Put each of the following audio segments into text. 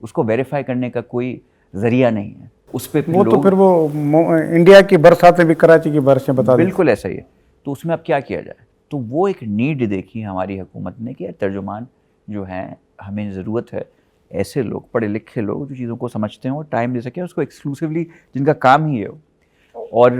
اس کو ویریفائی کرنے کا کوئی ذریعہ نہیں ہے. اس پہ وہ تو پھر وہ انڈیا کی برساتیں بھی کراچی کی بارشیں بتا دیں. بالکل ایسا ہی ہے. تو اس میں اب کیا کیا جائے؟ تو وہ ایک نیڈ دیکھی ہماری حکومت نے کہ ترجمان جو ہیں ہمیں ضرورت ہے ایسے لوگ پڑھے لکھے لوگ جو چیزوں کو سمجھتے ہیں اور ٹائم دے سکیں اس کو ایکسکلوسیولی جن کا کام ہی ہے. اور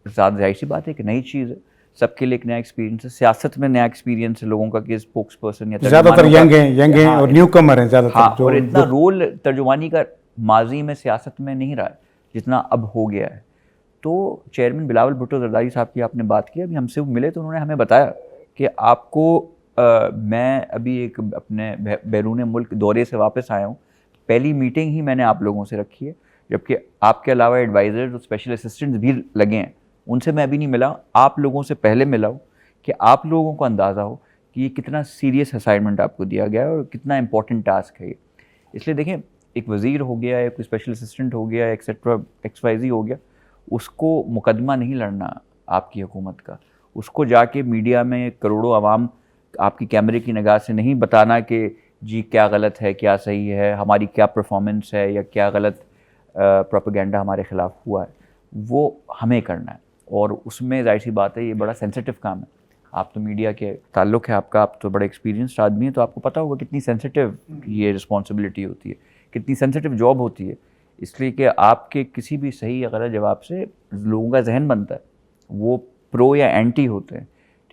زیادہ ظاہر سی بات ہے کہ نئی چیز ہے, سب کے لیے ایک نیا ایکسپیرینس ہے. سیاست میں نیا ایکسپیرینس ہے لوگوں کا کہ اسپوکس پرسن یا زیادہ تر ینگ ہیں اور نیو کمر ہیں زیادہ تر. اور اتنا رول ترجمانی کا ماضی میں سیاست میں نہیں رہا ہے جتنا اب ہو گیا ہے. تو چیئرمین بلاول بھٹو زرداری صاحب کی آپ نے بات کی, ابھی ہم سے ملے تو انہوں نے ہمیں بتایا کہ آپ کو میں ابھی ایک اپنے بیرون ملک دورے سے واپس آیا ہوں, پہلی میٹنگ ہی میں نے آپ لوگوں سے رکھی ہے, جبکہ آپ کے علاوہ ایڈوائزرز اور اسپیشل اسسٹنٹس بھی لگے ہیں, ان سے میں ابھی نہیں ملا, آپ لوگوں سے پہلے ملا ہوں کہ آپ لوگوں کو اندازہ ہو کہ یہ کتنا سیریس اسائنمنٹ آپ کو دیا گیا ہے اور کتنا امپورٹنٹ ٹاسک ہے یہ. اس لیے دیکھیں ایک وزیر ہو گیا, ایک اسپیشل اسسٹنٹ ہو گیا, ایکسیٹرا ایکس وائی زی ہو گیا, اس کو مقدمہ نہیں لڑنا آپ کی حکومت کا, اس کو جا کے میڈیا میں کروڑوں عوام آپ کی کیمرے کی نگاہ سے نہیں بتانا کہ جی کیا غلط ہے کیا صحیح ہے, ہماری کیا پرفارمنس ہے یا کیا غلط پروپیگنڈا ہمارے خلاف ہوا ہے, وہ ہمیں کرنا ہے. اور اس میں ظاہر سی بات ہے یہ بڑا سینسیٹیو کام ہے. آپ تو میڈیا کے تعلق ہے آپ کا, آپ تو بڑے ایکسپیرینسڈ آدمی ہیں, تو آپ کو پتہ ہوگا کتنی سینسیٹیو یہ رسپانسبلٹی ہوتی ہے, کتنی سینسیٹیو جاب ہوتی ہے. اس لیے کہ آپ کے کسی بھی صحیح یا غلط جواب سے لوگوں کا ذہن بنتا ہے, وہ پرو یا اینٹی ہوتے ہیں,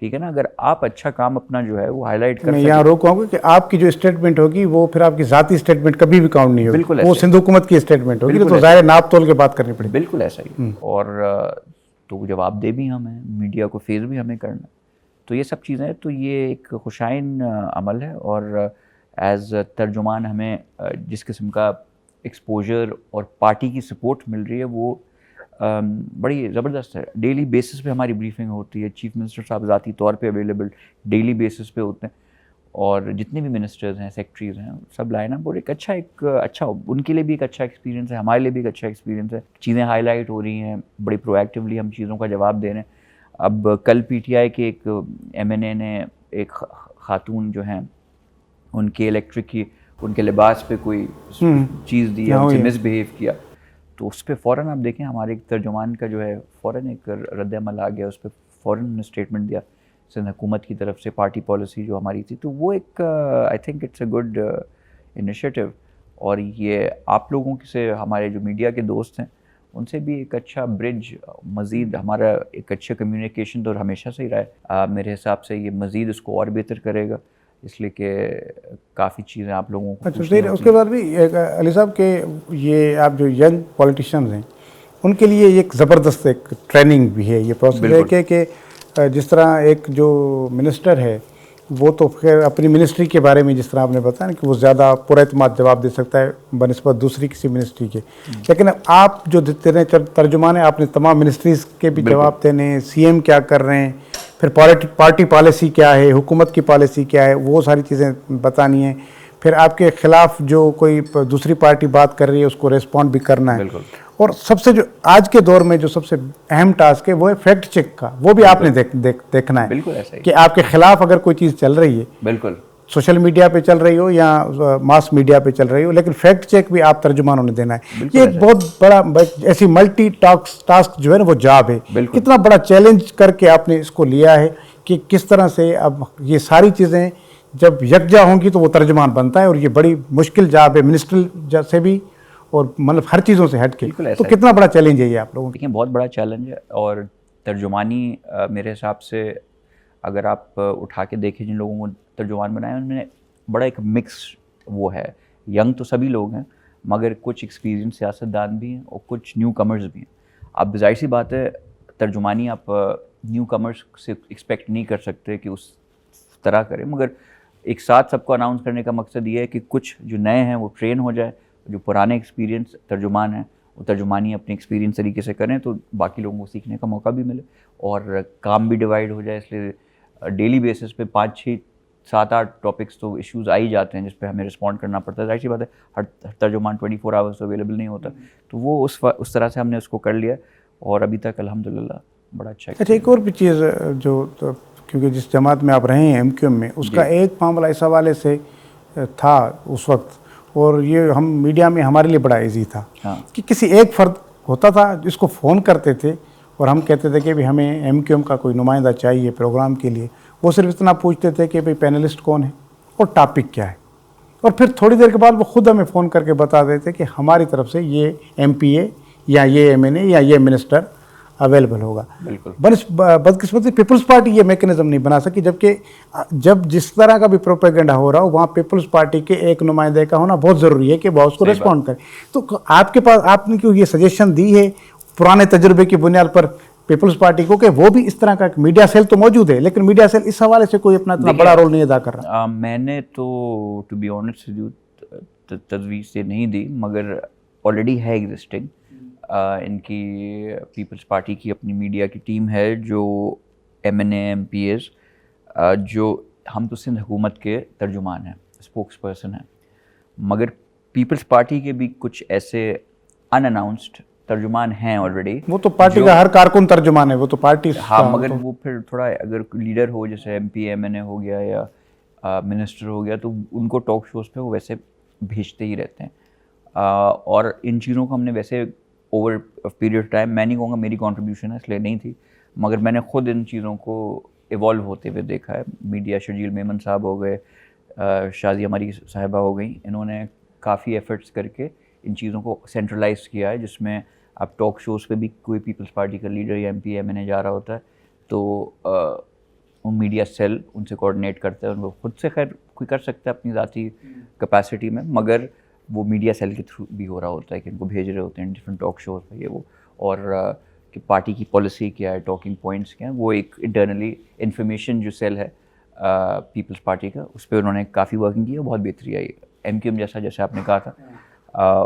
ٹھیک ہے نا. اگر آپ اچھا کام اپنا جو ہے وہ ہائی لائٹ کر میں یہاں روکوں گا کہ آپ کی جو اسٹیٹمنٹ ہوگی وہ پھر آپ کی ذاتی اسٹیٹمنٹ کبھی بھی کاؤنٹ نہیں ہوگی, بالکل وہ سندھ حکومت کی اسٹیٹمنٹ ہوگی, تو ظاہر ناپ تول کے بات کرنی پڑے گی. بالکل ایسا ہی. اور تو جواب دے بھی ہمیں, میڈیا کو فیس بھی ہمیں کرنا, تو یہ سب چیزیں. تو یہ ایک خوشائن عمل ہے, اور ایز ترجمان ہمیں جس قسم کا ایکسپوجر اور پارٹی کی سپورٹ مل رہی ہے وہ بڑی زبردست ہے. ڈیلی بیسس پہ ہماری بریفنگ ہوتی ہے, چیف منسٹر صاحب ذاتی طور پہ اویلیبل ڈیلی بیسس پہ ہوتے ہیں, اور جتنے بھی منسٹرز ہیں سیکٹریز ہیں سب لائن اپ, اور ایک اچھا ان کے لیے بھی ایک اچھا ایکسپیرینس ہے, ہمارے لیے بھی ایک اچھا ایکسپیرینس ہے. چیزیں ہائی لائٹ ہو رہی ہیں, بڑی پرو ایکٹیولی ہم چیزوں کا جواب دے رہے ہیں. اب کل پی ٹی آئی کے ایک ایم این اے نے ایک خاتون جو ہیں ان کے الیکٹرک کی ان کے لباس پہ کوئی چیز دی, ان سے مس بیہیو کیا, تو اس پہ فوراً آپ دیکھیں ہمارے ایک ترجمان کا جو ہے فوراً ایک رد عمل آ گیا, اس پہ فوراً نے اسٹیٹمنٹ دیا سندھ حکومت کی طرف سے, پارٹی پالیسی جو ہماری تھی. تو وہ ایک I think it's a good initiative, اور یہ آپ لوگوں سے ہمارے جو میڈیا کے دوست ہیں ان سے بھی ایک اچھا برج, مزید ہمارا ایک اچھا کمیونیکیشن تو ہمیشہ سے ہی رہا ہے, میرے حساب سے یہ مزید اس کو اور بہتر کرے گا, اس لیے کہ کافی چیزیں آپ لوگوں کو. اچھا, اس کے بعد بھی علی صاحب کہ یہ آپ جو ینگ پولیٹیشینز ہیں ان کے لیے ایک زبردست ایک ٹریننگ بھی ہے, یہ پروسیس ہے کہ جس طرح ایک جو منسٹر ہے وہ تو خیر اپنی منسٹری کے بارے میں جس طرح آپ نے بتایا نا کہ وہ زیادہ پر اعتماد جواب دے سکتا ہے بنسبت دوسری کسی منسٹری کے, لیکن آپ جو دیتے رہے ترجمان ہیں, آپ نے تمام منسٹریز کے بھی جواب دینے ہیں, سی ایم کیا کر رہے ہیں, پھر پارٹی پالیسی کیا ہے, حکومت کی پالیسی کیا ہے, وہ ساری چیزیں بتانی ہیں, پھر آپ کے خلاف جو کوئی دوسری پارٹی بات کر رہی ہے اس کو ریسپونڈ بھی کرنا ہے. اور سب سے جو آج کے دور میں جو سب سے اہم ٹاسک ہے وہ ہے فیکٹ چیک کا, وہ بھی آپ نے دیکھنا ہے کہ آپ کے خلاف اگر کوئی چیز چل رہی ہے, بالکل سوشل میڈیا پہ چل رہی ہو یا ماس میڈیا پہ چل رہی ہو, لیکن فیکٹ چیک بھی آپ ترجمانوں نے دینا ہے. یہ ایک بہت بڑا ایسی ملٹی ٹاسک جو ہے نا وہ جاب ہے, کتنا بڑا چیلنج کر کے آپ نے اس کو لیا ہے کہ کس طرح سے اب یہ ساری چیزیں جب یکجا ہوں گی تو وہ ترجمان بنتا ہے, اور یہ بڑی مشکل جاب ہے منسٹریل سے بھی اور مطلب ہر چیزوں سے ہٹ کے. تو کتنا بڑا چیلنج ہے یہ آپ لوگوں دیکھیں, بہت بڑا چیلنج ہے. اور ترجمانی میرے حساب سے اگر آپ اٹھا کے دیکھیں جن لوگوں کو ترجمان بنایا ان میں بڑا ایک مکس وہ ہے, ینگ تو سبھی لوگ ہیں مگر کچھ ایکسپیرینس سیاستدان بھی ہیں اور کچھ نیو کمرز بھی ہیں. اب ظاہر سی بات ہے ترجمانی آپ نیو کمرز سے ایکسپیکٹ نہیں کر سکتے کہ اس طرح کریں, مگر ایک ساتھ سب کو اناؤنس کرنے کا مقصد یہ ہے کہ کچھ جو نئے ہیں وہ ٹرین ہو جائے, جو پرانے ایکسپیرینس ترجمان ہیں وہ ترجمانی اپنے ایکسپیرینس طریقے سے کریں تو باقی لوگوں کو سیکھنے کا موقع بھی ملے, اور کام بھی ڈیوائڈ ہو جائے. اس لیے ڈیلی بیسس پہ 5 6 7 8 ٹاپکس تو ایشوز آ ہی جاتے ہیں جس پہ ہمیں رسپونڈ کرنا پڑتا ہے. ظاہر سی بات ہے ہر ترجمان 24 آورس اویلیبل نہیں ہوتا, تو وہ اس طرح سے ہم نے اس کو کر لیا, اور ابھی تک الحمدللہ بڑا اچھا. اچھا, ایک اور بھی چیز جو کیونکہ جس جماعت میں آپ رہے ہیں ایم کیو ایم میں, اس کا ایک معاملہ اس حوالے سے تھا اس وقت, اور یہ ہم میڈیا میں ہمارے لیے بڑا ایزی تھا ہاں کہ کسی ایک فرد ہوتا تھا جس کو فون کرتے تھے اور ہم کہتے تھے کہ بھی ہمیں ایم کیو ایم کا کوئی نمائندہ چاہیے پروگرام کے لیے. وہ صرف اتنا پوچھتے تھے کہ بھئی پینلسٹ کون ہے اور ٹاپک کیا ہے, اور پھر تھوڑی دیر کے بعد وہ خود ہمیں فون کر کے بتا دیتے کہ ہماری طرف سے یہ ایم پی اے یا یہ ایم این اے یا یہ منسٹر اویلیبل ہوگا. بالکل. بدقسمتی پیپلز پارٹی یہ میکنزم نہیں بنا سکی, جبکہ جب جس طرح کا بھی پروپیگنڈا ہو رہا ہو وہاں پیپلز پارٹی کے ایک نمائندے کا ہونا بہت ضروری ہے کہ وہ اس کو ریسپونڈ کرے. تو آپ کے پاس آپ نے کیوں یہ سجیشن دی ہے پرانے تجربے کی بنیاد پر پیپلز پارٹی کو کہ وہ بھی اس طرح کا میڈیا سیل تو موجود ہے لیکن میڈیا سیل اس حوالے سے کوئی اپنا اتنا بڑا رول نہیں ادا کر رہا؟ میں نے تو ٹو بی آنیسٹ تجویز یہ نہیں دی, مگر آلریڈی ہے ایگزسٹنگ. ان کی پیپلز پارٹی کی اپنی میڈیا کی ٹیم ہے جو M N A M P As, جو ہم تو سندھ حکومت کے ترجمان ہیں, اسپوکس پرسن ہیں, مگر پیپلز پارٹی کے بھی کچھ ایسے ان اناؤنسڈ ترجمان ہیں آلریڈی. وہ تو پارٹی کا ہر کارکن ترجمان ہے, وہ تو پارٹی. ہاں, مگر وہ پھر تھوڑا اگر لیڈر ہو جیسے ایم پی ایم این اے ہو گیا یا منسٹر ہو گیا تو ان کو ٹاک شوز پہ وہ ویسے بھیجتے ہی رہتے ہیں. اور ان چیزوں کو ہم نے ویسے اوور پیریڈ ٹائم, میں نہیں کہوں گا میری کنٹریبیوشن ہے اس لیے نہیں تھی, مگر میں نے خود ان چیزوں کو ایوالو ہوتے ہوئے دیکھا ہے. میڈیا شرجیل میمن صاحب ہو گئے, شازیہ ہماری صاحبہ ہو گئیں, انہوں نے کافی ایفرٹس کر کے ان چیزوں کو سینٹرلائز کیا ہے, جس میں اب ٹاک شوز پہ بھی کوئی پیپلز پارٹی کا لیڈر یا ایم پی ایم این اے جا رہا ہوتا ہے تو میڈیا سیل ان سے کوآرڈینیٹ کرتا ہے. ان کو خود سے خیر کوئی کر سکتا ہے اپنی ذاتی کیپیسٹی میں, مگر وہ میڈیا سیل کے تھرو بھی ہو رہا ہوتا ہے کہ ان کو بھیج رہے ہوتے ہیں ڈفرینٹ ٹاک شوز پہ یہ وہ, اور کہ پارٹی کی پالیسی کیا ہے, ٹاکنگ پوائنٹس کیا ہیں, وہ ایک انٹرنلی انفارمیشن جو سیل ہے پیپلز پارٹی کا, اس پہ انہوں نے کافی ورکنگ کی ہے, بہت بہتری آئی. ایم کیو ایم جیسے آپ نے کہا تھا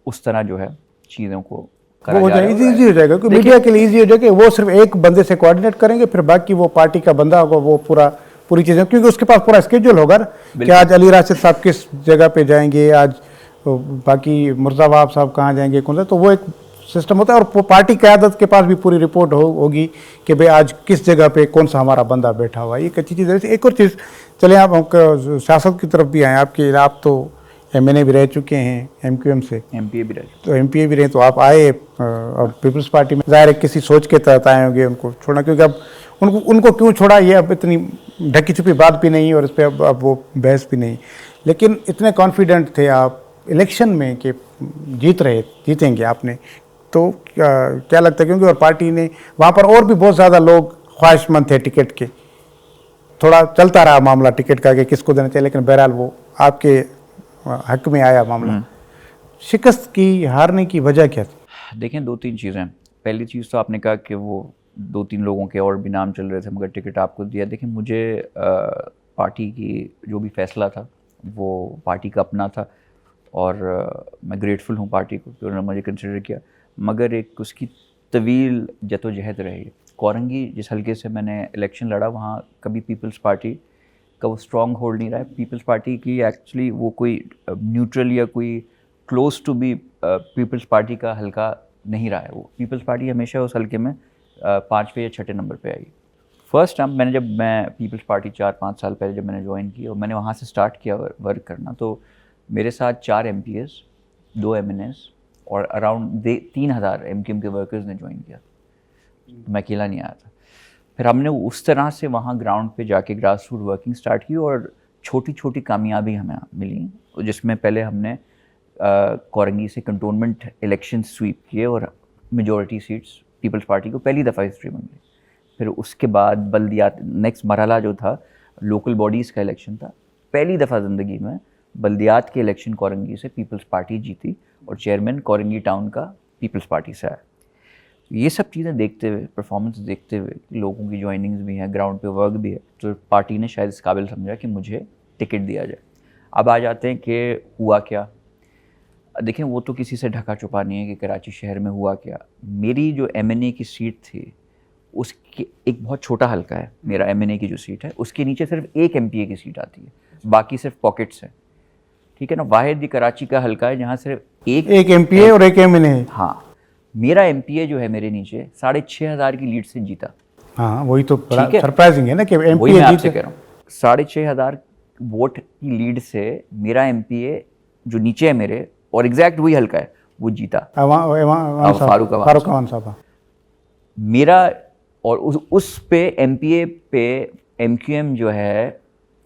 اس طرح جو ہے چیزوں کو وہ ایزی ہو جائے گا, کیونکہ میڈیا کے لیے ایزی ہو جائے گا, وہ صرف ایک بندے سے کوآرڈینیٹ کریں گے, پھر باقی وہ پارٹی کا بندہ ہوگا وہ پوری چیزیں, کیونکہ اس کے پاس پورا اسکیڈول ہوگا کہ آج علی راشد صاحب کس جگہ پہ جائیں گے, آج باقی مرزا وہاب صاحب کہاں جائیں گے, کون سا, تو وہ ایک سسٹم ہوتا ہے. اور پارٹی قیادت کے پاس بھی پوری رپورٹ ہوگی کہ بھئی آج کس جگہ پہ کون سا ہمارا بندہ بیٹھا ہوا ہے. یہ ایک اچھی چیز ہے. ایک اور چیز, چلیں آپ سیاست کی طرف بھی آئیں, آپ تو ایم این اے بھی رہ چکے ہیں ایم کیو ایم سے, ایم پی اے بھی رہے, تو ایم پی اے بھی رہے, تو آپ آئے پیپلز پارٹی میں, ظاہر ہے کسی سوچ کے تحت آئے ہوں گے ان کو چھوڑنا, کیونکہ اب ان کو کیوں چھوڑا یہ اب اتنی ڈھکی چھپی بات بھی نہیں اور اس پہ اب وہ بحث بھی نہیں, لیکن اتنے کانفیڈنٹ تھے آپ الیکشن میں کہ جیتیں گے آپ نے, تو کیا لگتا ہے, کیونکہ اور پارٹی نے وہاں پر اور بھی بہت زیادہ لوگ خواہش مند تھے ٹکٹ کے, تھوڑا چلتا رہا معاملہ ٹکٹ کا کہ کس کو دینا چاہیے, لیکن بہرحال وہ آپ کے حق میں آیا معاملہ. شکست کی ہارنے کی وجہ کیا تھی؟ دیکھیں 2-3 چیزیں. پہلی چیز تو آپ نے کہا کہ وہ 2-3 لوگوں کے اور بھی نام چل رہے تھے مگر ٹکٹ آپ کو دیا. دیکھیں مجھے پارٹی کی جو بھی فیصلہ تھا وہ پارٹی کا اپنا تھا اور میں گریٹفل ہوں پارٹی کو کہ انہوں نے مجھے کنسیڈر کیا, مگر ایک اس کی طویل جدوجہد رہی. کورنگی جس حلقے سے میں نے الیکشن لڑا وہاں کبھی پیپلز پارٹی کا وہ اسٹرانگ ہولڈ نہیں رہا ہے. پیپلز پارٹی کی ایکچولی وہ کوئی نیوٹرل یا کوئی close to be Peoples Party کا حلقہ نہیں رہا ہے. وہ پیپلز پارٹی ہمیشہ اس حلقے میں 5ویں یا 6ٹھے نمبر پہ آئی. فرسٹ ٹائم میں پیپلز پارٹی 4-5 سال پہلے جب میں نے جوائن کی اور میں نے وہاں سے اسٹارٹ کیا ورک کرنا, تو میرے ساتھ 4 M P As, 2 M N As اور اراؤنڈ 3000 ایم کیو ایم کے ورکرز نے جوائن کیا. میں اکیلا نہیں آیا تھا. پھر ہم نے اس طرح سے وہاں گراؤنڈ پہ جا کے گراس روٹ ورکنگ اسٹارٹ کی اور چھوٹی چھوٹی کامیابی ہمیں ملیں, جس میں پہلے ہم نے کورنگی سے کنٹونمنٹ الیکشن سویپ کیے اور میجورٹی سیٹس پیپلز پارٹی کو پہلی دفعہ ہسٹری میں ملی. پھر اس کے بعد بلدیات, نیکسٹ مرحلہ جو تھا لوکل باڈیز کا الیکشن تھا. پہلی دفعہ زندگی میں بلدیات کے الیکشن کورنگی سے پیپلز پارٹی جیتی اور چیئرمین کورنگی ٹاؤن کا پیپلز پارٹی سے آیا. یہ سب چیزیں دیکھتے ہوئے, پرفارمنس دیکھتے ہوئے, لوگوں کی جوائننگز بھی ہیں, گراؤنڈ پہ ورک بھی ہے, تو پارٹی نے شاید اس قابل سمجھا کہ مجھے ٹکٹ دیا جائے. اب آ جاتے ہیں کہ ہوا کیا. دیکھیں وہ تو کسی سے ڈھکا چھپا نہیں ہے کہ کراچی شہر میں ہوا کیا. میری جو ایم این اے کی سیٹ تھی اس کی ایک بہت چھوٹا حلقہ ہے, میرا ایم این اے کی جو سیٹ ہے اس کے نیچے صرف ایک ایم پی اے کی سیٹ آتی ہے, باقی صرف پاکٹس ہیں. ٹھیک ہے نا, واحد یہ کراچی کا حلقہ ہے جہاں صرف ایک ایم پی اے اور ایک ایم این اے. ہاں, میرا ایم پی اے جو ہے میرے نیچے 6500 کی لیڈ سے جیتا. ہاں وہی تو سرپرائزنگ ہے نا کہ ایم پی اے اے آپ سے کہہ رہا ہوں 6500 ووٹ کی لیڈ سے میرا ایم پی اے جو نیچے ہے میرے اور ایگزیکٹ وہی حلقہ ہے وہ جیتا فاروق عوان صاحب. میرا. اور اس پہ ایم پی اے پہ ایم کیو ایم جو ہے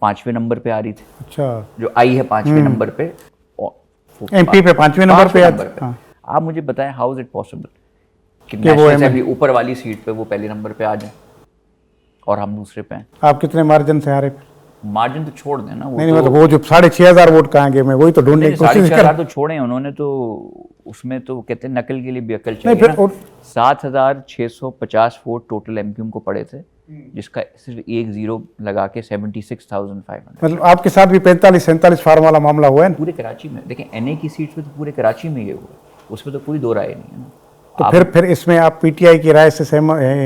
5ویں نمبر پہ آ رہی تھی. اچھا, جو آئی ہے 5ویں نمبر پہ, ایم پی پہ 5ویں نمبر پہ. آپ مجھے بتائیں ہاؤ از اٹ پاسبل کہ نیشنل اسمبلی اوپر والی سیٹ پہ وہ پہلے نمبر پہ آ جائیں اور ہم دوسرے پہ ہیں. آپ کتنے مارجن سے ہارے؟ مارجن تو چھوڑ دیں نا. نہیں مطلب وہ جو 6,500 ووٹ کہاں گئے, میں وہی تو ڈھونڈنے کی کوشش کر. 6,500 تو چھوڑے ہیں انہوں نے, تو اس میں تو کہتے ہیں نقل کے لیے بھی عقل چاہیے نا. 7,650 vote total M Q M کو پڑے تھے, جس کا صرف ایک زیرو لگا کے 76,500. مطلب آپ کے ساتھ بھی 45-47 فارم والا معاملہ ہوا ہے پورے کراچی میں. دیکھیں این اے کی سیٹ پہ تو پورے کراچی میں یہ ہوا, اس پہ تو کوئی دو رائے نہیں ہے نا. تو پھر اس میں آپ پی ٹی آئی کی رائے سے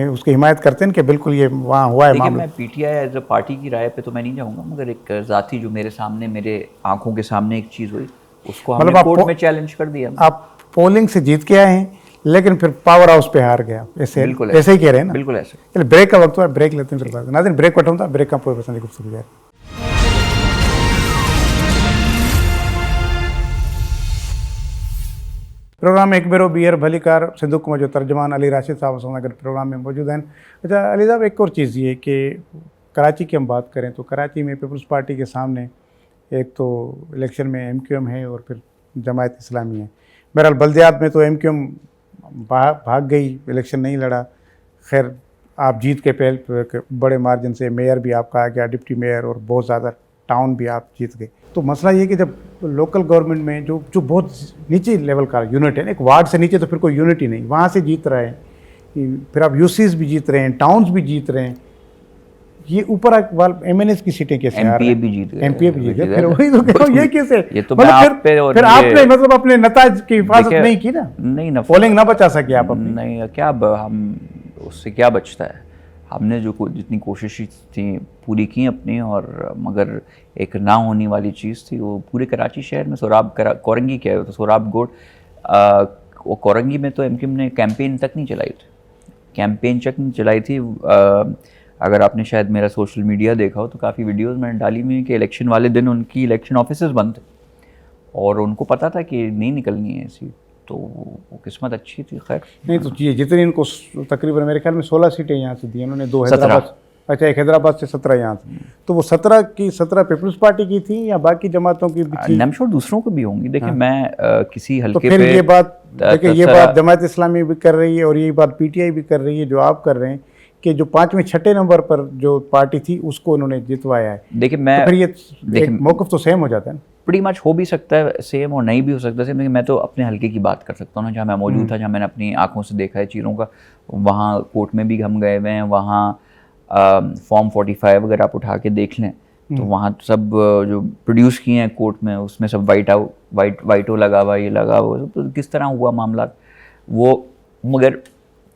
اس کی حمایت کرتے ہیں کہ بالکل یہ وہاں ہوا ہے معاملہ؟ میں P T I as a party کی رائے پہ تو میں نہیں جاؤں گا, مگر ایک ذاتی جو میرے سامنے میرے آنکھوں کے سامنے ایک چیز ہوئی اس کو ہم نے کورٹ میں چیلنج کر دیا. آپ پولنگ سے جیت کے آئے ہیں لیکن پھر پاور ہاؤس پہ ہار گیا, ایسے ہی کہہ رہے ہیں نا؟ بالکل ایسے. چلیے بریک کا وقت ہوا, بریک لیتے ہیں. پھر ناظرین بریک وٹھوں تھا, بریک کا پورے پسند گفتگو جائے. پروگرام ایک بیرو بیئر بھلی کار سندھ حکومت جو ترجمان علی راشد صاحب سے اگر پروگرام میں موجود ہیں. اچھا علی صاحب, ایک اور چیز یہ کہ کراچی کی ہم بات کریں تو کراچی میں پیپلز پارٹی کے سامنے ایک تو الیکشن میں ایم کیو ایم ہے اور پھر جماعت اسلامی ہے. بہرحال بلدیات میں تو ایم کیو ایم بھاگ گئی, الیکشن نہیں لڑا. خیر آپ جیت کے پہلے بڑے مارجن سے میئر بھی آپ کا آ گیا, ڈپٹی میئر, اور بہت زیادہ ٹاؤن بھی آپ جیت گئے. تو مسئلہ یہ کہ جب لوکل گورنمنٹ میں جو بہت نیچے لیول کا یونٹ ہے نا, ایک وارڈ سے نیچے تو پھر کوئی یونٹ ہی نہیں, وہاں سے جیت رہے ہیں, پھر آپ یو سیز بھی جیت رہے ہیں, ٹاؤنز بھی جیت رہے ہیں, یہ اوپر ایم این ایس کی سیٹیں کیسے آ رہی ہیں؟ ایم پی اے بھی جیت گئے. پھر وہی تو کہو, یہ کیسے؟ پھر آپ نے مطلب اپنے نتائج کی حفاظت نہیں کی نا, نہیں پولنگ نہ بچا سکے آپ اپنی. نہیں, کیا ہم اس سے کیا بچتا ہے. ہم نے جو جتنی کوششیں تھیں پوری کی اپنی, اور مگر ایک نہ ہونے والی چیز تھی وہ پورے کراچی شہر میں سوراب کورنگی کیا ہے, تو سوراب گوڈ وہ کورنگی میں تو ایم کیو ایم نے کیمپین تک نہیں چلائی تھی, کیمپین تک نہیں چلائی تھی. اگر آپ نے شاید میرا سوشل میڈیا دیکھا ہو تو کافی ویڈیوز میں نے ڈالی ہوئی ہیں کہ الیکشن والے دن ان کی الیکشن آفیسز بند تھے اور ان کو پتہ تھا کہ نہیں نکلنی ہے ایسی, تو وہ قسمت اچھی تھی. خیر نہیں تو یہ جتنی ان کو تقریباً میرے خیال میں 16 سیٹیں یہاں سے دی انہوں نے, 2 حیدرآباد, اچھا ایک حیدرآباد سے 17 یہاں سے, تو وہ 17 کی 17 پیپلز پارٹی کی تھیں یا باقی جماعتوں کی بھی تھی؟ آئی ایم شیور دوسروں کو بھی ہوں گی. دیکھیں میں کسی حلقے پہ یہ بات دیکھیں, یہ بات جماعت اسلامی بھی کر رہی ہے اور یہ بات پی ٹی آئی بھی کر رہی ہے جو آپ کر رہے ہیں کہ جو 5ویں 6ٹھے نمبر پر جو پارٹی تھی اس کو انہوں نے جتوایا ہے. دیکھیں میں پھر یہ موقف تو سیم ہو جاتا ہے نا. پریٹی مچ ہو بھی سکتا ہے سیم اور نہیں بھی ہو سکتا سیم, لیکن میں تو اپنے حلقے کی بات کر سکتا ہوں نا, جہاں میں موجود تھا, جہاں میں نے اپنی آنکھوں سے دیکھا ہے چیزوں کا. وہاں کورٹ میں بھی ہم گئے ہوئے ہیں, وہاں فارم 45 اگر آپ اٹھا کے دیکھ لیں تو وہاں سب جو پروڈیوس کیے ہیں کورٹ میں اس میں سب وائٹو لگا ہوا, یہ لگا ہوا, تو کس طرح ہوا معاملات وہ. مگر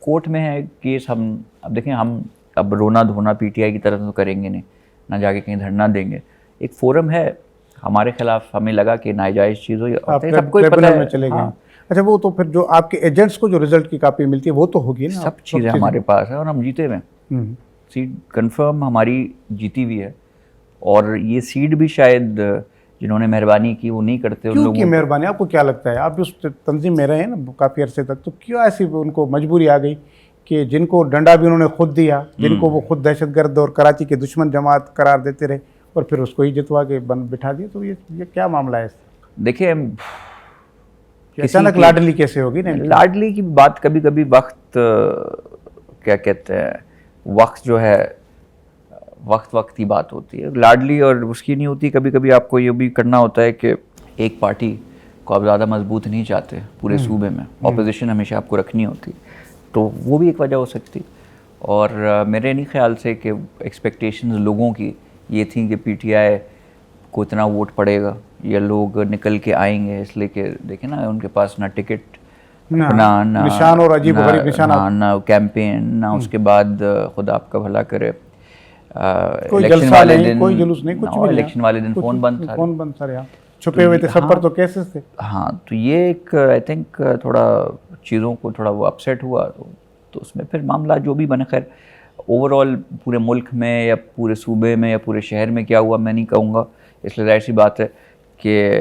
کورٹ میں ہے کیس, ہم اب دیکھیں ہم اب رونا دھونا پی ٹی آئی کی طرف تو کریں گے نہیں, نہ جا کے کہیں دھرنا دیں گے. ایک فورم ہے ہمارے خلاف, ہمیں لگا کہ ناجائز چیز ہوئی, سب کو پتہ ہے چلے گئے. اچھا وہ تو پھر جو آپ کے ایجنٹس کو جو رزلٹ کی کاپی ملتی ہے وہ تو ہوگی نا, سب چیزیں ہمارے پاس ہیں اور ہم جیتے ہوئے ہیں. سیٹ کنفرم ہماری جیتی ہوئی ہے, اور یہ سیٹ بھی شاید جنہوں نے مہربانی کی وہ نہیں کرتے. کیوں کی مہربانی؟ آپ کو کیا لگتا ہے, آپ اس تنظیم میں رہے ہیں نا کافی عرصے تک, تو کیوں ایسی ان کو مجبوری آ گئی کہ جن کو ڈنڈا بھی انہوں نے خود دیا, جن کو وہ خود دہشت گرد اور کراچی کے دشمن جماعت قرار دیتے رہے, اور پھر اس کو ہی جتوا کے بٹھا دیا, تو یہ کیا معاملہ ہے؟ دیکھیں اچانک لاڈلی کیسے ہوگی نا؟ لاڈلی کی بات کبھی کبھی وقت کیا کہتے ہیں, وقت جو ہے وقت کی بات ہوتی ہے, لاڈلی اور اس کی نہیں ہوتی. کبھی کبھی آپ کو یہ بھی کرنا ہوتا ہے کہ ایک پارٹی کو آپ زیادہ مضبوط نہیں چاہتے پورے صوبے میں, اپوزیشن ہمیشہ آپ کو رکھنی ہوتی, تو وہ بھی ایک وجہ ہو سکتی. اور میرے نہیں خیال سے کہ ایکسپیکٹیشنز لوگوں کی یہ تھیں کہ پی ٹی آئی کو اتنا ووٹ پڑے گا یا لوگ نکل کے آئیں گے, اس لیے کہ دیکھیں نا ان کے پاس نہ ٹکٹ, نشان اور عجیب و غریب نشانات, نہ کیمپین, نہ اس کے بعد خدا آپ کا بھلا کرے الیکشن والے دن کوئی جلوس نہیں, کچھ بھی. الیکشن والے دن فون بند سر, یہاں چھپے ہوئے تھے سب پر, تو کیسز تھے. ہاں, تو یہ ایک آئی تھنک تھوڑا چیزوں کو تھوڑا وہ اپسیٹ ہوا, تو اس میں پھر معاملہ جو بھی بنے. خیر اوور آل پورے ملک میں یا پورے صوبے میں یا پورے شہر میں کیا ہوا میں نہیں کہوں گا, اس لیے ظاہر سی بات ہے کہ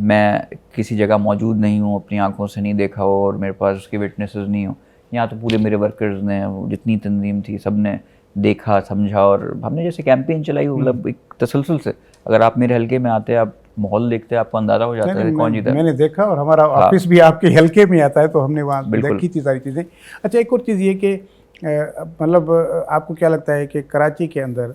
میں کسی جگہ موجود نہیں ہوں, اپنی آنکھوں سے نہیں دیکھا ہو اور میرے پاس اس کے وٹنسز نہیں ہوں. یہاں تو پورے میرے ورکرز نے, جتنی تنظیم تھی سب نے دیکھا سمجھا, اور ہم نے جیسے کیمپین چلائی مطلب ایک تسلسل سے. اگر آپ میرے حلقے میں آتے, آپ ماحول دیکھتے, آپ کو اندازہ ہو جاتا ہے کون جیتا. میں نے دیکھا, اور ہمارا آفس بھی آپ کے حلقے میں آتا ہے, تو ہم نے وہاں دیکھی تھی ساری چیزیں. اچھا, ایک اور چیز یہ کہ مطلب آپ کو کیا لگتا ہے کہ کراچی کے اندر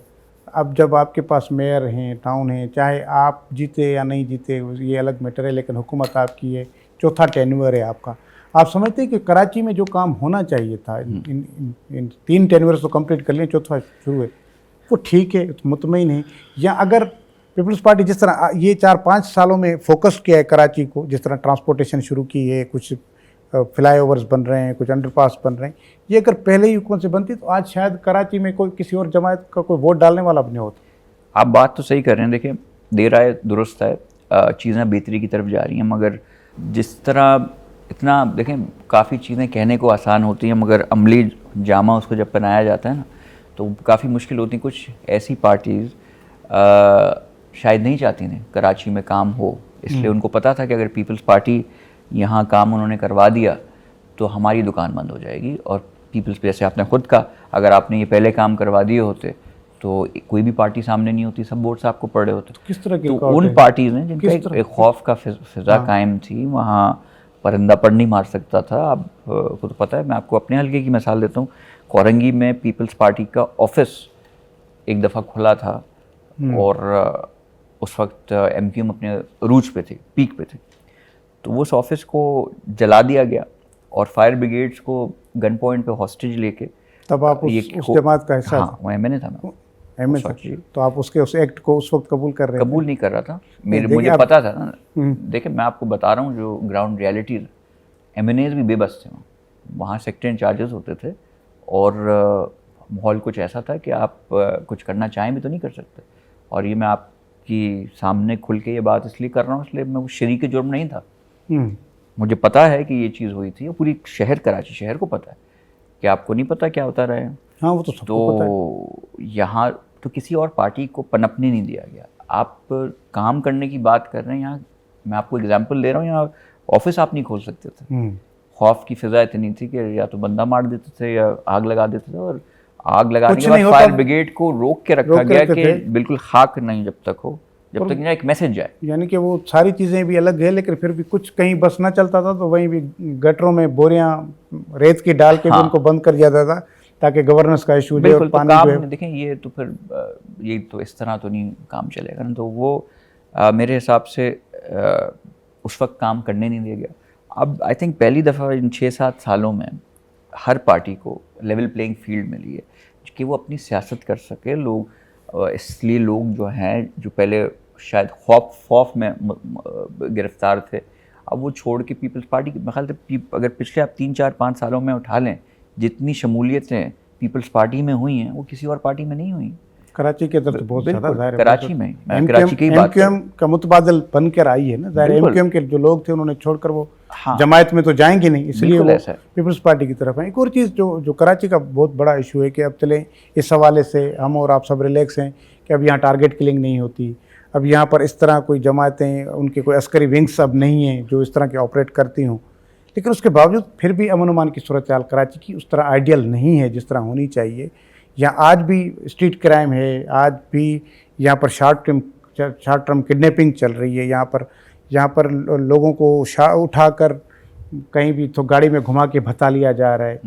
اب جب آپ کے پاس میئر ہیں, ٹاؤن ہیں, چاہے آپ جیتے یا نہیں جیتے یہ الگ میٹر ہے, لیکن حکومت آپ کی ہے, چوتھا ٹینور ہے آپ کا, آپ سمجھتے ہیں کہ کراچی میں جو کام ہونا چاہیے تھا, ان 3 ٹینورز تو کمپلیٹ کر لیں, چوتھا شروع ہے, وہ ٹھیک ہے, مطمئن ہیں؟ یا اگر پیپلز پارٹی جس طرح یہ 4-5 سالوں میں فوکس کیا ہے کراچی کو, جس طرح ٹرانسپورٹیشن شروع کی ہے, کچھ فلائی اوورز بن رہے ہیں, کچھ انڈر پاس بن رہے ہیں, یہ اگر پہلے ہی حکومت سے بنتی تو آج شاید کراچی میں کوئی کسی اور جماعت کا کوئی ووٹ ڈالنے والا بھی نہیں ہوتا. آپ بات تو صحیح کر رہے ہیں. دیکھیں, دیر آئے درست ہے, چیزیں بہتری کی طرف جا رہی ہیں, مگر جس طرح اتنا دیکھیں کافی چیزیں کہنے کو آسان ہوتی ہیں, مگر عملی جامہ اس کو جب پہنایا جاتا ہے نا تو کافی مشکل ہوتی ہیں. کچھ ایسی پارٹیز شاید نہیں چاہتی تھیں کراچی میں کام ہو, اس لیے ان کو پتہ تھا کہ اگر پیپلز پارٹی یہاں کام انہوں نے کروا دیا تو ہماری دکان بند ہو جائے گی. اور پیپلز پہ, جیسے آپ نے خود کہا, اگر آپ نے یہ پہلے کام کروا دیے ہوتے تو کوئی بھی پارٹی سامنے نہیں ہوتی, سب ووٹس آپ کو پڑے ہوتے. کس طرح کی تو ان پارٹیز نے جن کا ایک خوف کا فضا قائم تھی, وہاں پرندہ پر نہیں مار سکتا تھا. آپ کو تو پتہ ہے, میں آپ کو اپنے حلقے کی مثال دیتا ہوں. کورنگی میں پیپلز پارٹی کا آفس ایک دفعہ کھلا تھا, اور اس وقت ایم کیو ایم اپنے عروج پہ تھے, پیک پہ تھے, تو وہ اس آفس کو جلا دیا گیا, اور فائر بریگیڈس کو گن پوائنٹ پہ ہاسٹیج لے کے. تب آپ اس جماعت کا حصہ ہاں, وہ ایم این اے تھا میں. تو آپ اس ایکٹ کو اس وقت قبول کر رہے قبول نہیں کر رہا تھا, مجھے پتا تھا نا. دیکھیں, میں آپ کو بتا رہا ہوں جو ground realities, M N As بھی بے بس تھے وہاں سیکٹر انچارجز ہوتے تھے, اور ماحول کچھ ایسا تھا کہ آپ کچھ کرنا چاہیں بھی تو نہیں کر سکتے. اور یہ میں آپ کی سامنے کھل کے یہ بات اس لیے کر رہا ہوں, اس لیے میں وہ شریک جرم نہیں تھا. مجھے پتا ہے کہ یہ چیز ہوئی تھی, اور پوری شہر کراچی شہر کو پتا ہے. کہ آپ کو نہیں پتا کیا ہوتا رہے؟ ہاں, وہ تو سب کو پتا ہے. یہاں تو کسی اور پارٹی کو پنپنے نہیں دیا گیا. آپ کام کرنے کی بات کر رہے ہیں, یہاں میں آپ کو اگزامپل دے رہا ہوں, یہاں آفس آپ نہیں کھول سکتے تھے. خوف کی فضا اتنی تھی کہ یا تو بندہ مار دیتے تھے یا آگ لگا دیتے تھے, اور آگ لگانے کے بعد فائر بریگیڈ کو روک کے رکھا گیا کہ بالکل خاک نہیں جب تک ہو, جب تک ایک میسج جائے. یعنی کہ وہ ساری چیزیں بھی الگ ہے, لیکن پھر بھی کچھ کہیں بس نہ چلتا تھا تو وہیں بھی گٹروں میں بوریاں ریت کی ڈال کے بھی ان کو بند کر دیا جاتا تھا تاکہ گورننس کا ایشو جو ہے. کام دیکھیں, یہ تو پھر یہ تو اس طرح تو نہیں کام چلے گا نا. تو وہ میرے حساب سے اس وقت کام کرنے نہیں دیا گیا. اب آئی تھنک پہلی دفعہ ان 6-7 سالوں میں ہر پارٹی کو لیول پلینگ فیلڈ ملی ہے کہ وہ اپنی سیاست کر سکے. لوگ اس لیے لوگ جو ہیں جو پہلے شاید خوف میں گرفتار تھے, اب وہ چھوڑ کے پیپلز پارٹی کی, خیال سے اگر پچھلے آپ 3-4-5 سالوں میں اٹھا لیں, جتنی شمولیتیں پیپلز پارٹی میں ہوئی ہیں وہ کسی اور پارٹی میں نہیں ہوئیں. کراچی کے اندر تو بہت زیادہ ظاہر ہے, کراچی میں کراچی کی بات, ایم کیو ایم کا متبادل بن کر آئی ہے نا. ظاہر ایم کیو ایم کے جو لوگ تھے انہوں نے چھوڑ کر وہ جماعت میں تو جائیں گے نہیں, اس لیے وہ پیپلز پارٹی کی طرف ہیں. ایک اور چیز جو کراچی کا بہت بڑا ایشو ہے کہ اب چلیں اس حوالے سے ہم اور آپ سب ریلیکس ہیں کہ اب یہاں ٹارگیٹ کلنگ نہیں ہوتی, اب یہاں پر اس طرح کوئی جماعتیں, ان کے کوئی عسکری ونگس اب نہیں ہیں جو اس طرح کے آپریٹ کرتی ہوں. لیکن اس کے باوجود پھر بھی امن و امان کی صورتحال کراچی کی اس طرح آئیڈیل نہیں ہے جس طرح ہونی چاہیے. یہاں آج بھی اسٹریٹ کرائم ہے, آج بھی یہاں پر شارٹ ٹرم کڈنیپنگ چل رہی ہے. یہاں پر لوگوں کو اٹھا کر کہیں بھی تو گاڑی میں گھما کے بھتا لیا جا رہا ہے.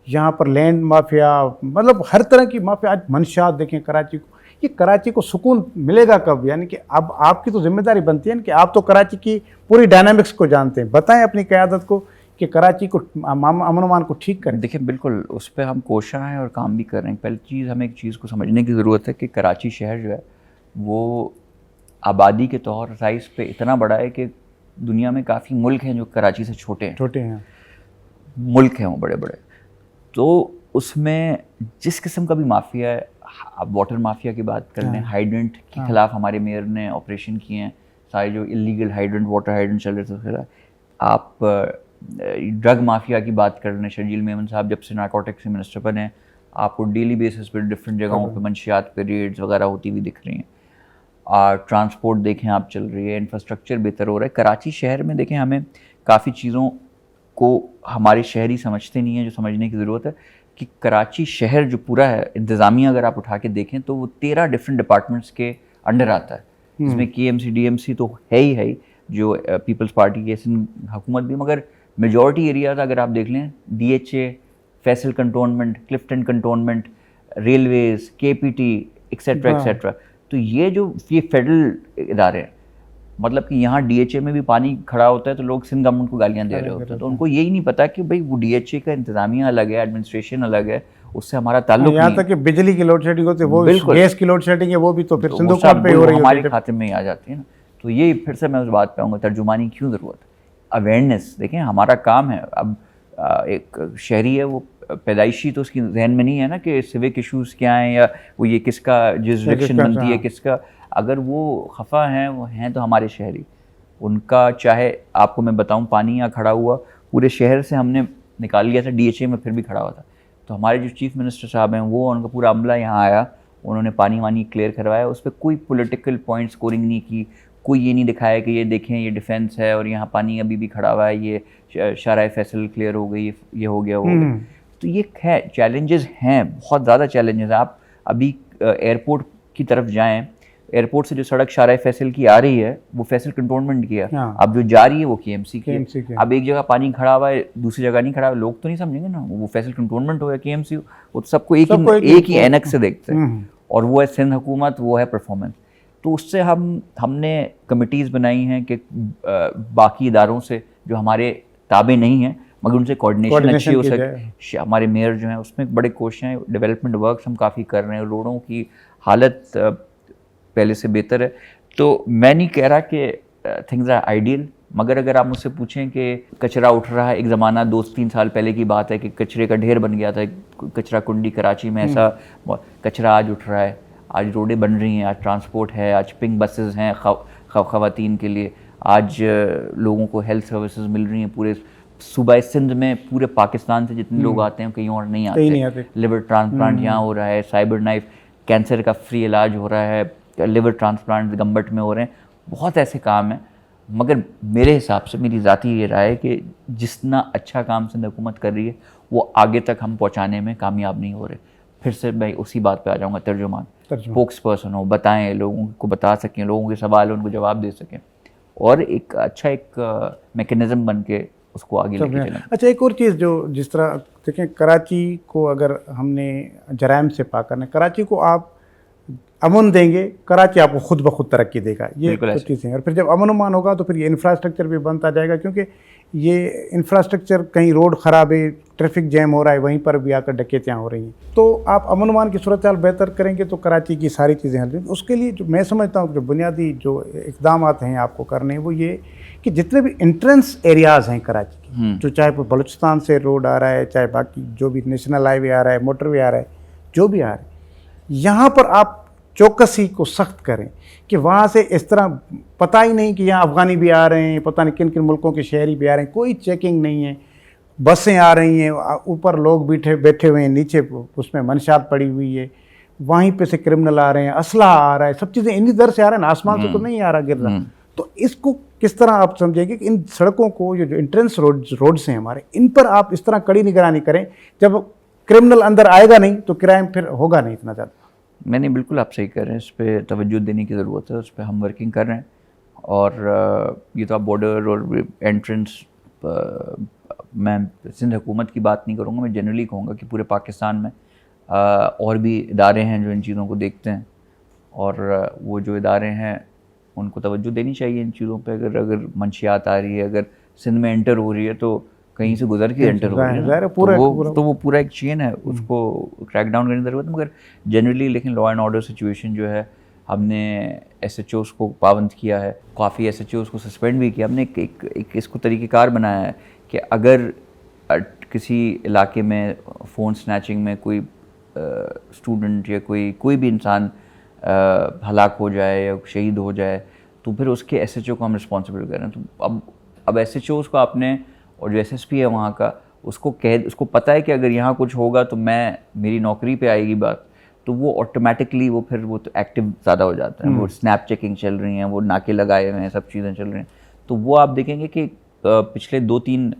یہاں پر لینڈ مافیا, مطلب ہر طرح کی مافیا. آج منشیات دیکھیں کراچی کو, یہ کراچی کو سکون ملے گا کب؟ یعنی کہ اب آپ کی تو ذمہ داری بنتی ہے کہ آپ تو کراچی کی پوری ڈائنامکس کو جانتے ہیں, بتائیں اپنی قیادت کو کہ کراچی کو امن و امان کو ٹھیک کریں. دیکھیں, بالکل اس پہ ہم کوشاں ہیں اور کام بھی کر رہے ہیں. پہلی چیز ہمیں ایک چیز کو سمجھنے کی ضرورت ہے کہ کراچی شہر جو ہے وہ آبادی کے طور سائز پہ اتنا بڑا ہے کہ دنیا میں کافی ملک ہیں جو کراچی سے چھوٹے ہیں ملک ہیں وہ بڑے بڑے. تو اس میں جس قسم کا بھی مافیا ہے, آپ واٹر مافیا کی بات کر لیں, ہائیڈرنٹ کے خلاف ہمارے میئر نے آپریشن کیے ہیں, سارے جو اللیگل ہائیڈرنٹ واٹر ہائیڈرنٹ چل رہے تھے. آپ ڈرگ مافیا کی بات کر رہے ہیں, شرجیل میمن صاحب جب سے نارکوٹکس کے منسٹر بنے ہیں, آپ کو ڈیلی بیسس پہ ڈفرینٹ جگہوں پہ منشیات پہ ریڈز وغیرہ ہوتی ہوئی دکھ رہی ہیں. ٹرانسپورٹ دیکھیں آپ چل رہی ہے, انفراسٹرکچر بہتر ہو رہا ہے. کراچی شہر میں دیکھیں ہمیں کافی چیزوں کو ہمارے شہری سمجھتے نہیں ہیں, جو سمجھنے کی ضرورت ہے کہ کراچی شہر جو پورا ہے, انتظامیہ اگر آپ اٹھا کے دیکھیں تو وہ 13 ڈفرینٹ ڈپارٹمنٹس کے انڈر آتا ہے, جس میں K M C D M C تو ہے ہی جو پیپلز پارٹی کی حکومت بھی, مگر میجورٹی ایریاز اگر آپ دیکھ لیں, D H A, Faisal cantonment, Clifton cantonment, railways, K P T etcetera etcetera. تو یہ فیڈرل ادارے ہیں, مطلب کہ یہاں ڈی ایچ اے میں بھی پانی کھڑا ہوتا ہے تو لوگ سندھ گورنمنٹ کو گالیاں دے رہے ہوتے ہیں. تو ان کو یہی نہیں پتا کہ بھائی وہ ڈی ایچ اے کا انتظامیہ الگ ہے, ایڈمنسٹریشن الگ ہے, اس سے ہمارا تعلق نہیں ہے. یہاں تک کہ بجلی کی لوڈ شیڈنگ ہوتی ہے, وہ گیس کی لوڈ شیڈنگ ہے, وہ بھی تو پھر سندھ حکومت پہ ہو رہی ہے, ہمارے کھاتے میں ہی آ جاتی ہے نا. تو یہ پھر سے میں اس بات پہ آؤں گا, ترجمانی کیوں ضرورت ہے, اویئرنیس. دیکھیں ہمارا کام ہے, اب ایک شہری ہے وہ پیدائشی تو اس کی ذہن میں نہیں ہے نا کہ سیوک ایشوز کیا ہیں, یا وہ یہ کس کا جسڈکشن بنتی ہے کس کا. اگر وہ خفا ہیں, وہ ہیں تو ہمارے شہری, ان کا چاہے آپ کو میں بتاؤں پانی یہاں کھڑا ہوا پورے شہر سے ہم نے نکال لیا تھا, ڈی ایچ اے میں پھر بھی کھڑا ہوا تھا. تو ہمارے جو چیف منسٹر صاحب ہیں وہ, ان کا پورا عملہ یہاں آیا, انہوں نے پانی وانی کلیئر کروایا, اس پہ کوئی پولیٹیکل پوائنٹ اسکورنگ نہیں کی, کوئی یہ نہیں دکھایا کہ یہ دیکھیں یہ ڈیفینس ہے اور یہاں پانی ابھی بھی کھڑا ہوا ہے, یہ شارع فیصل کلیئر ہو گئی, یہ ہو گیا, وہ گیا. تو یہ ہے چیلنجز ہیں, بہت زیادہ چیلنجز ہیں. آپ ابھی ایئرپورٹ کی طرف جائیں, ایئرپورٹ سے جو سڑک شارع فیصل کی آ رہی ہے وہ فیصل کنٹونمنٹ کی ہے, اب جو جا رہی ہے وہ کے ایم سی کی ہے. اب ایک جگہ پانی کھڑا ہوا ہے دوسری جگہ نہیں کھڑا ہوا, لوگ تو نہیں سمجھیں گے نا وہ فیصل کنٹونمنٹ ہو یا کے ایم سی ہو, وہ تو سب کو ایک ہی اینک سے دیکھتے ہیں. اور وہ ہے سندھ حکومت, وہ ہے پرفارمنس. تو اس سے ہم نے کمیٹیز بنائی ہیں کہ باقی اداروں سے جو ہمارے تابع نہیں ہیں مگر ان سے کوآرڈینیشن اچھی ہو سکے. ہمارے میئر جو ہیں اس میں بڑے کوششیں ہیں, ڈیولپمنٹ ورکس ہم کافی کر رہے ہیں, روڈوں کی حالت پہلے سے بہتر ہے. تو میں نہیں کہہ رہا کہ تھنگز آر آئیڈیل, مگر اگر آپ مجھ سے پوچھیں کہ کچرا اٹھ رہا ہے, ایک زمانہ 2-3 سال پہلے کی بات ہے کہ کچرے کا ڈھیر بن گیا تھا, کچرا کنڈی کراچی میں, ایسا کچرا آج اٹھ رہا ہے, آج روڈیں بن رہی ہیں, آج ٹرانسپورٹ ہے, آج پنک بسز ہیں خواتین کے لیے, آج لوگوں کو ہیلتھ سروسز مل رہی ہیں پورے صوبہ سندھ میں. پورے پاکستان سے جتنے لوگ آتے ہیں کہیں اور نہیں آتے. لیور ٹرانسپلانٹ یہاں ہو رہا ہے, سائبر نائف کینسر کا فری علاج ہو رہا ہے, لیور ٹرانسپلانٹ گمبٹ میں ہو رہے ہیں. بہت ایسے کام ہیں, مگر میرے حساب سے میری ذاتی یہ رائے ہے کہ جتنا اچھا کام سندھ حکومت کر رہی ہے وہ آگے تک ہم پہنچانے میں کامیاب نہیں ہو رہے. پھر سے میں اسی بات پہ آ جاؤں گا, ترجمان, اسپوکس پرسن ہو, بتائیں, لوگوں کو بتا سکیں, لوگوں کے سوال ان کو جواب دے سکیں, اور ایک اچھا ایک میکنزم بن کے اس کو آگے لے کے چلیں. اچھا ایک اور چیز جو جس طرح دیکھیں, کراچی کو اگر ہم نے جرائم سے پاک کرنا ہے, کراچی کو آپ امن دیں گے, کراچی آپ کو خود بخود ترقی دے گا, یہ کچھ چیزیں. اور پھر جب امن امان ہوگا تو پھر یہ انفراسٹرکچر بھی بنتا جائے گا, کیونکہ یہ انفراسٹرکچر کہیں روڈ خراب ہے, ٹریفک جیم ہو رہا ہے, وہیں پر بھی آ کر ڈکیتیاں ہو رہی ہیں. تو آپ امن امان کی صورتحال بہتر کریں گے تو کراچی کی ساری چیزیں حل ہیں. اس کے لیے جو میں سمجھتا ہوں کہ جو بنیادی جو اقدامات ہیں آپ کو کرنے, وہ یہ کہ جتنے بھی انٹرنس ایریاز ہیں کراچی کے, جو چاہے وہ بلوچستان سے روڈ آ رہا ہے, چاہے باقی جو بھی نیشنل ہائی وے آ رہا ہے, موٹر وے آ رہا ہے, جو بھی آ رہا ہے, یہاں پر آپ چوکسی کو سخت کریں کہ وہاں سے اس طرح پتہ ہی نہیں کہ یہاں افغانی بھی آ رہے ہیں, پتہ نہیں کن کن ملکوں کے شہری بھی آ رہے ہیں, کوئی چیکنگ نہیں ہے. بسیں آ رہی ہیں, اوپر لوگ بیٹھے ہوئے ہیں, نیچے اس میں منشیات پڑی ہوئی ہے, وہیں پہ سے کرمنل آ رہے ہیں, اسلحہ آ رہا ہے, سب چیزیں انہی در سے آ رہے ہیں, آسمان سے تو نہیں آ رہا گر رہا. تو اس کو کس طرح آپ سمجھیں گے کہ ان سڑکوں کو جو انٹرنس روڈز ہیں ہمارے, ان پر آپ اس طرح کڑی نگرانی کریں, جب کرمنل اندر آئے گا نہیں تو کرائم پھر ہوگا نہیں اتنا زیادہ. میں نے بالکل آپ صحیح کہہ رہے ہیں, اس پہ توجہ دینے کی ضرورت ہے, اس پہ ہم ورکنگ کر رہے ہیں. اور یہ تو آپ بارڈر اور انٹرنس, میں سندھ حکومت کی بات نہیں کروں گا, میں جنرلی کہوں گا کہ پورے پاکستان میں اور بھی ادارے ہیں جو ان چیزوں کو دیکھتے ہیں, اور وہ جو ادارے ہیں ان کو توجہ دینی چاہیے ان چیزوں پہ. اگر منشیات آ رہی ہے, اگر سندھ میں انٹر ہو رہی ہے تو کہیں سے گزر کے انٹر ہو رہی ہے, تو وہ پورا ایک چین ہے, اس کو کریک ڈاؤن کرنے کی ضرورت ہے. مگر جنرلی لیکن لا اینڈ آرڈر سچویشن جو ہے, ہم نے ایس ایچ اوز کو پابند کیا ہے, کافی ایس ایچ اوز کو سسپینڈ بھی کیا. ہم نے ایک اس کو طریقہ کار بنایا ہے کہ اگر کسی علاقے میں فون سنیچنگ میں کوئی اسٹوڈنٹ یا کوئی بھی انسان ہلاک ہو جائے یا شہید ہو جائے تو پھر اس کے ایس ایچ او کو ہم رسپانسبل کر رہے ہیں. تو اب ایس ایچ اوز کو آپ نے, اور جو ایس ایس پی ہے وہاں کا, اس کو پتہ ہے کہ اگر یہاں کچھ ہوگا تو میری نوکری پہ آئے گی بات, تو وہ آٹومیٹکلی وہ پھر وہ تو ایکٹیو زیادہ ہو جاتا ہے. وہ اسنیپ چیکنگ چل رہی ہیں, وہ ناکے لگائے ہوئے ہیں, سب چیزیں چل رہی ہیں. تو وہ آپ دیکھیں گے کہ پچھلے 2-3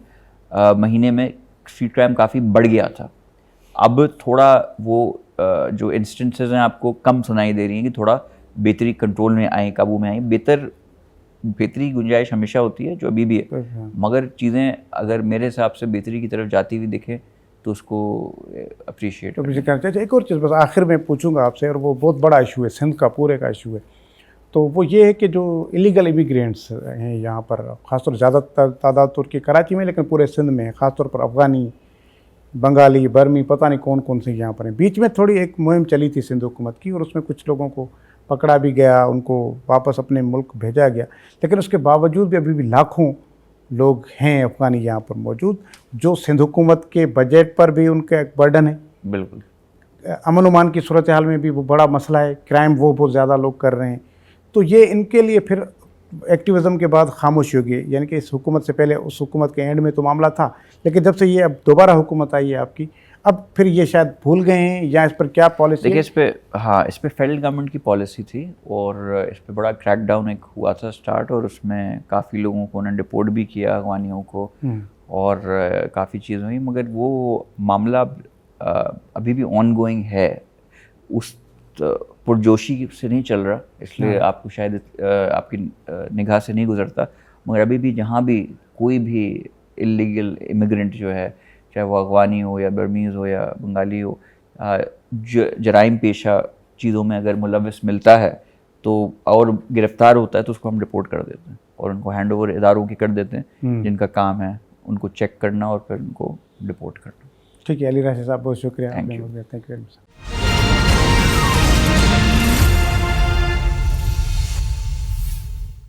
مہینے میں اسٹریٹ کرائم کافی بڑھ گیا تھا. اب تھوڑا وہ جو انسٹنسز ہیں آپ کو کم سنائی دے رہی ہیں کہ تھوڑا بہتری کنٹرول میں آئیں, قابو میں آئیں. بہتری گنجائش ہمیشہ ہوتی ہے, جو ابھی بھی ہے, مگر چیزیں اگر میرے حساب سے بہتری کی طرف جاتی ہوئی دکھیں تو اس کو اپریشیٹ کرنا چاہیے. ایک اور چیز بس آخر میں پوچھوں گا آپ سے, اور وہ بہت بڑا ایشو ہے, سندھ کا پورے کا ایشو ہے, تو وہ یہ ہے کہ جو الیگل امیگرینٹس ہیں یہاں پر, خاص طور زیادہ تعداد ترکی کراچی میں, لیکن پورے سندھ میں, خاص طور پر افغانی, بنگالی, برمی, پتہ نہیں کون کون سے یہاں پر ہیں. بیچ میں تھوڑی ایک مہم چلی تھی سندھ حکومت کی, اور اس میں کچھ لوگوں کو پکڑا بھی گیا, ان کو واپس اپنے ملک بھیجا گیا, لیکن اس کے باوجود بھی ابھی بھی لاکھوں لوگ ہیں افغانی یہاں پر موجود, جو سندھ حکومت کے بجٹ پر بھی ان کا ایک برڈن ہے. بالکل. امن و امان کی صورتحال میں بھی وہ بڑا مسئلہ ہے, کرائم وہ بہت زیادہ لوگ کر رہے ہیں. تو یہ ان کے لیے پھر ایکٹیویزم کے بعد خاموشی ہوگی, یعنی کہ اس حکومت سے پہلے اس حکومت کے اینڈ میں تو معاملہ تھا, لیکن جب سے یہ اب دوبارہ حکومت آئی ہے آپ کی, اب پھر یہ شاید بھول گئے ہیں, یا اس پر کیا پالیسی؟ دیکھیے اس پہ, ہاں, اس پہ فیڈرل گورنمنٹ کی پالیسی تھی, اور اس پہ بڑا کریک ڈاؤن ایک ہوا تھا اسٹارٹ, اور اس میں کافی لوگوں کو انہوں نے ڈپورٹ بھی کیا, افغانیوں کو, اور کافی چیزیں ہوئی, مگر وہ معاملہ ابھی بھی آن گوئنگ ہے. اس پرجوشی سے نہیں چل رہا, اس لیے آپ کو شاید آپ کی نگاہ سے نہیں گزرتا, مگر ابھی بھی جہاں بھی کوئی بھی اللیگل امیگرینٹ جو ہے, چاہے وہ افغانی ہو یا برمیز ہو یا بنگالی ہو, جرائم پیشہ چیزوں میں اگر ملوث ملتا ہے تو اور گرفتار ہوتا ہے تو اس کو ہم رپورٹ کر دیتے ہیں, اور ان کو ہینڈ اوور اداروں کی کر دیتے ہیں جن کا کام ہے ان کو چیک کرنا اور پھر ان کو رپورٹ کرنا. ٹھیک ہے علی راشد صاحب, بہت شکریہ. Thank you very much.